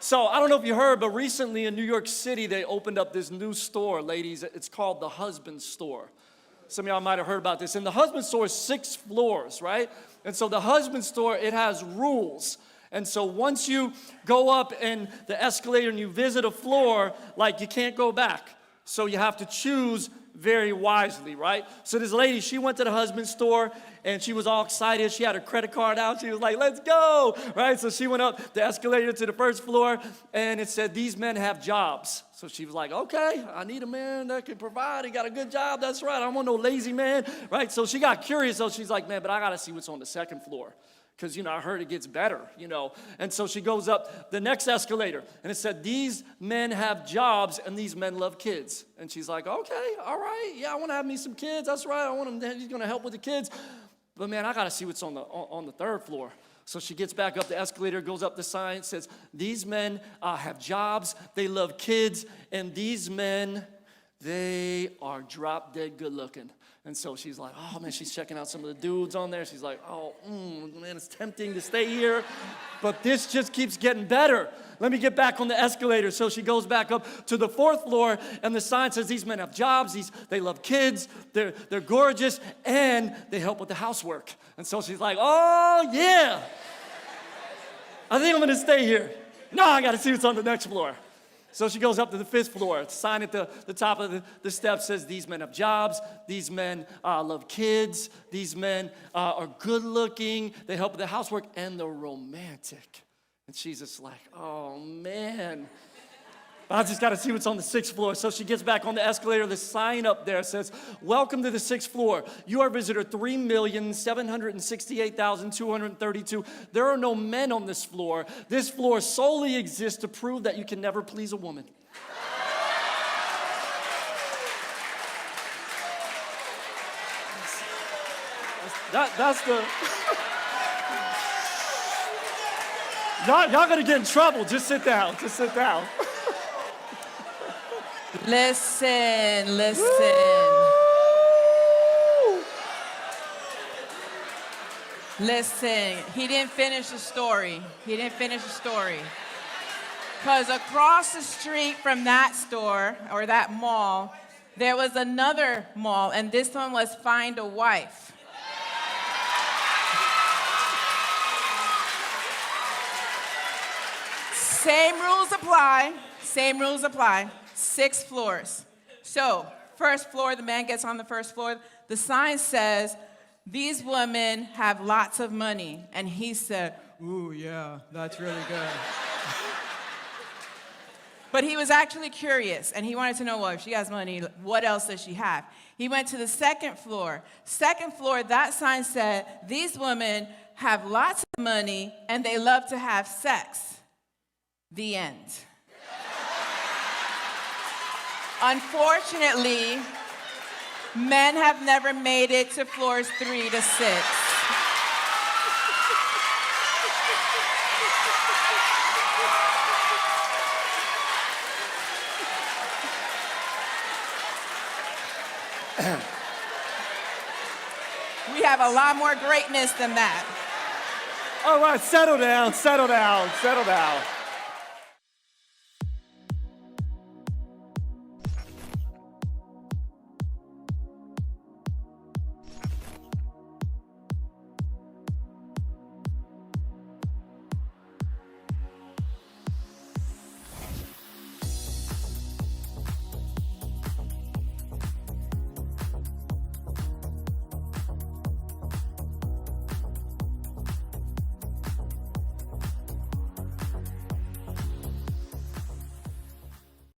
So I don't know if you heard, but recently in New York City, they opened up this new store, ladies. It's called the Husband Store. Some of y'all might have heard about this. And the Husband Store is 6 floors, right? And so the Husband Store, it has rules. And so once you go up in the escalator and you visit a floor, like you can't go back. So you have to choose very wisely, right? So this lady, she went to the Husband Store and she was all excited. She had her credit card out. She was like, let's go, right? So she went up the escalator to the first floor and it said, these men have jobs. So she was like, okay, I need a man that can provide. He got a good job. That's right. I don't want no lazy man, right? So she got curious. So she's like, man, but I got to see what's on the second floor. Because, I heard it gets better, And so she goes up the next escalator, and it said, these men have jobs, and these men love kids. And she's like, okay, all right, yeah, I want to have me some kids. That's right, I want him, he's going to help with the kids. But, man, I got to see what's on the third floor. So she gets back up the escalator, goes up the sign, says, these men have jobs, they love kids, and these men, they are drop dead good looking. And so she's like, oh, man, she's checking out some of the dudes on there. She's like, oh, man, it's tempting to stay here. But this just keeps getting better. Let me get back on the escalator. So she goes back up to the 4th floor, and the sign says these men have jobs, they love kids, they're gorgeous, and they help with the housework. And so she's like, oh, yeah. I think I'm going to stay here. No, I got to see what's on the next floor. So she goes up to the 5th floor. The sign at the top of the steps says, these men have jobs, these men love kids, these men are good looking, they help with the housework, and they're romantic. And she's just like, oh, man. I just got to see what's on the 6th floor. So she gets back on the escalator. The sign up there says, welcome to the 6th floor. You are visitor 3,768,232. There are no men on this floor. This floor solely exists to prove that you can never please a woman. That's the... Y'all gonna get in trouble. Just sit down. Just sit down. Listen. Listen, he didn't finish the story. Because across the street from that store, or that mall, there was another mall, and this one was Find a Wife. Same rules apply. 6 floors. So, first floor, the man gets on the first floor. The sign says, these women have lots of money. And he said, ooh, yeah, that's really good. But he was actually curious, and he wanted to know, well, if she has money, what else does she have? He went to the 2nd floor. 2nd floor, that sign said, these women have lots of money, and they love to have sex. The end. Unfortunately, men have never made it to floors 3 to 6. We have a lot more greatness than that. All right, settle down.